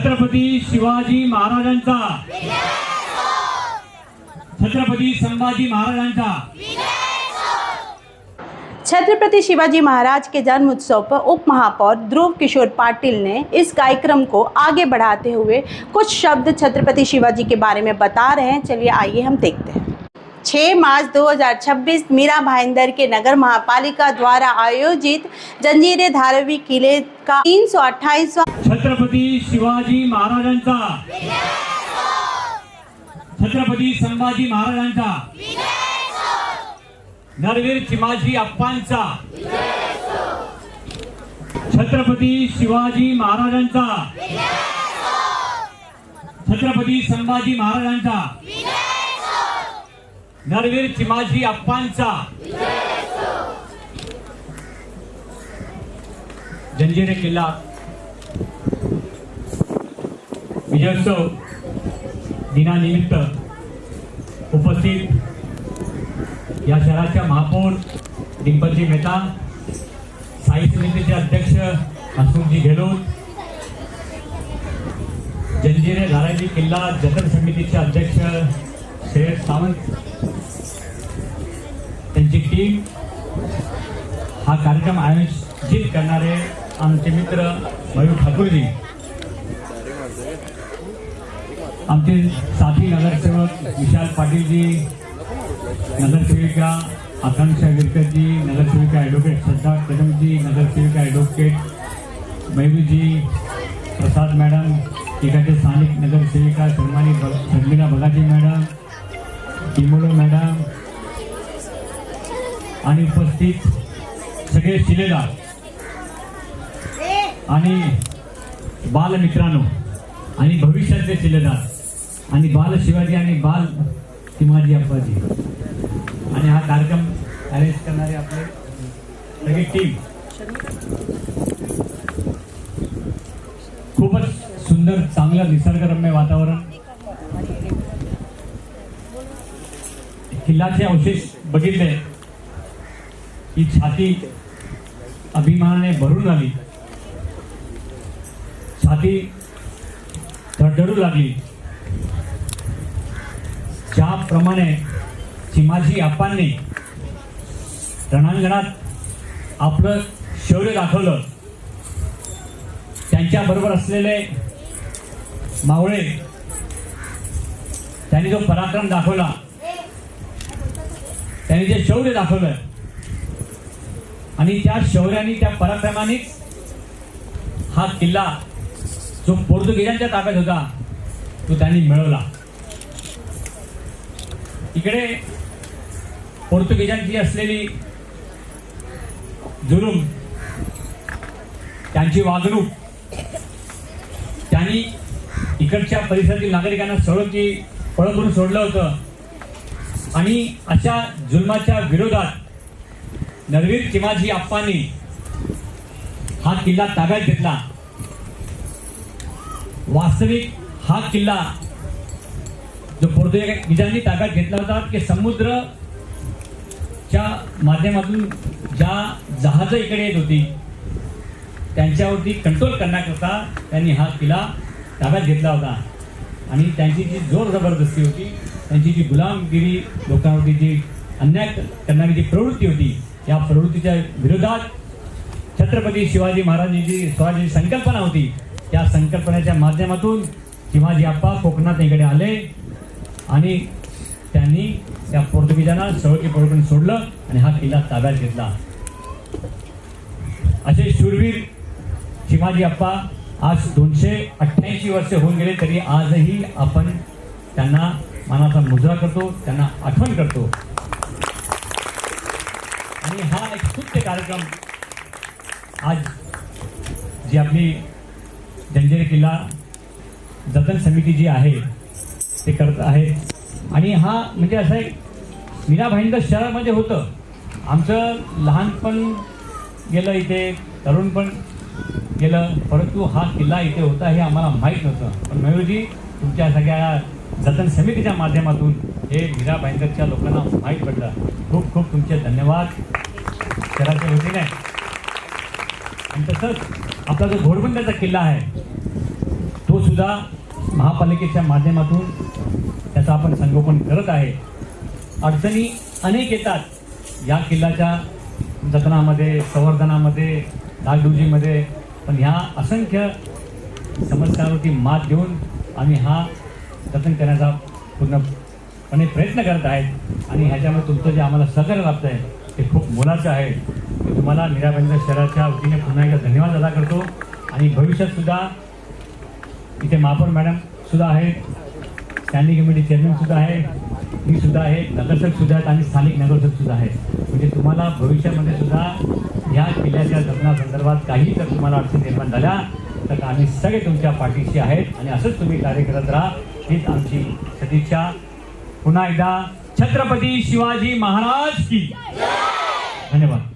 छत्रपती शिवाजी महाराजांचा, छत्रपती संभाजी महाराजांचा। छत्रपति शिवाजी महाराज के जन्म उत्सव पर उप महापौर ध्रुव किशोर पाटिल ने इस कार्यक्रम को आगे बढ़ाते हुए कुछ शब्द छत्रपति शिवाजी के बारे में बता रहे हैं। चलिए आइए हम देखते हैं। 6 मार्च 2026 मीरा भाईंदर के नगर महापालिका द्वारा आयोजित जंजीरे धारावी किले का 328वां छत्रपती शिवाजी महाराजांचा, छत्रपती संभाजी महाराजांचा, नरवीर चिमाजी अप्पांचा, छत्रपती शिवाजी महाराजांचा, छत्रपती संभाजी महाराजांचा, नरवीर चिमाजी अप्पांचा। जंजिरे किल्ला विजयोत्सव दिनानिमित्त उपस्थित या शहराच्या महापौर डिंपलजी मेहता, स्थायी समितीचे अध्यक्ष हसमुखजी गेहलोत, जंजिरे धारावी किल्ला जतन समितीचे अध्यक्ष श्रेयस सावंत, त्यांची टीम, हा कार्यक्रम आयोजित करणारे आमचे मित्र मयूर ठाकूरजी, आमचे साथी नगरसेवक विशाल पाटीलजी, नगरसेविका आकांक्षा विरकरजी, नगरसेविका ॲडव्होकेट श्रद्धा कदमजी, नगरसेविका ॲडव्होकेट मयूरजी, प्रसाद मॅडम, इकडचे स्थानिक नगरसेविका शर्मिला बगाजी मॅडम, टिमोलो मॅडम आणि उपस्थित सगळे शिलेदार आणि बालमित्रांनो आणि भविष्यातले शिलेदार आणि बाल शिवाजी आणि बाल चिमाजी अप्पाजी आणि हा कार्यक्रम अरेंज करणारे आपले सगळी टीम, खूपच सुंदर चांगलं निसर्गरम्य वातावरण, किल्ल्याचे अवशेष बघितले की छाती अभिमानाने भरून आली, छाती धडधडू लागली। ज्याप्रमाणे चिमाजी अप्पांनी रणांगणात आपलं शौर्य दाखवलं, त्यांच्याबरोबर असलेले मावळे त्यांनी जो पराक्रम दाखवला, त्यांनी जे शौर्य दाखवलं आणि त्या शौर्याने त्या पराक्रमानेच हा किल्ला जो पोर्तुगीजांच्या ताब्यात होता तो त्यांनी मिळवला। इकडे पोर्तुगीजांची असलेली जुलूम, त्यांची वागणूक, त्यांनी इकडच्या परिसरातील नागरिकांना सळोची पळ करून सोडलं होतं आणि अशा जुलमाच्या विरोधात नरवीर चिमाजी अप्पांनी हा किल्ला ताब्यात घेतला। वास्तविक हा किल्ला जो पोर्तुगीजांनी ताब्यात घेतला होता की समुद्रच्या माध्यमातून ज्या जहाजं इकडे येत होती त्यांच्यावरती कंट्रोल करण्याकरता त्यांनी हा किल्ला ताब्यात घेतला होता आणि त्यांची जी जोर जबरदस्ती होती, त्यांची जी गुलामगिरी, लोकांवरती जी अन्याय करणारी जी प्रवृत्ती होती, या प्रवृत्तीच्या विरोधात छत्रपती शिवाजी महाराजांची स्वराज्याची संकल्पना होती, त्या संकल्पनेच्या माध्यमातून चिमाजी अप्पा कोकणात इकडे आले आणि त्यांनी त्या पोर्तुगीजांना सळोकी पळकून सोडलं आणि हा किल्ला ताब्यात घेतला। असे शूरवीर चिमाजी अप्पा आज 288 वर्ष होऊन गेले तरी आजही आपण त्यांना मानाचा मुजरा करतो, त्यांना आठवण करतो आणि हा एक स्तुत्य कार्यक्रम आज जी आपली जंजिरे किल्ला जतन समिती जी आहे ते करत आहे आणि हा म्हणजे असं एक मीरा भाईंदर शहरामध्ये होतं, आमचं लहानपण गेलं, इथे तरुणपण गेलं, परंतु हा किल्ला इथे होता हे आम्हाला माहीत नव्हतं। पण मयूरजी तुमच्या सगळ्या जतन समितीच्या माध्यमातून हे मीरा भाईंदरच्या लोकांना माहीत पडलं, खूप खूप तुमचे धन्यवाद शहराच्या वतीने। आणि तसंच आपला जो घोडबंदरचा किल्ला आहे तो तो सुद्धा महापालिकेच्या माध्यमातून त्याचं आपण संगोपन करत आहे. अडचणी अनेक येतात या किल्ल्याच्या जतनामध्ये, संवर्धनामध्ये, डागडुजीमध्ये, पण ह्या असंख्य समस्यांवरती मात देऊन आम्ही हा जतन करण्याचा पूर्णपणे प्रयत्न करत आहेत आणि ह्याच्यामध्ये तुमचं जे आम्हाला सहकार्य लाभतं आहे ते खूप मोलाचं आहे. मी तुम्हाला मीराबंदर शहराच्या वतीने पुन्हा एकदा धन्यवाद अदा करतो आणि भविष्यात सुद्धा इथे महापौर मॅडम सुद्धा आहेत, स्टँडिंग कमिटी चेअरमन सुद्धा आहे, मी सुद्धा आहे, नगरसेवक सुद्धा आहेत आणि स्थानिक नगरसेवक सुद्धा आहेत. म्हणजे तुम्हाला भविष्यामध्ये सुद्धा ह्या किल्ल्याच्या जतनासंदर्भात काही जर तुम्हाला अडचणी निर्माण झाल्या तर आम्ही सगळे तुमच्या पाठीशी आहेत आणि असंच तुम्ही कार्य करत राहा हीच आमची सदिच्छा. पुन्हा एकदा छत्रपती शिवाजी महाराज की धन्यवाद.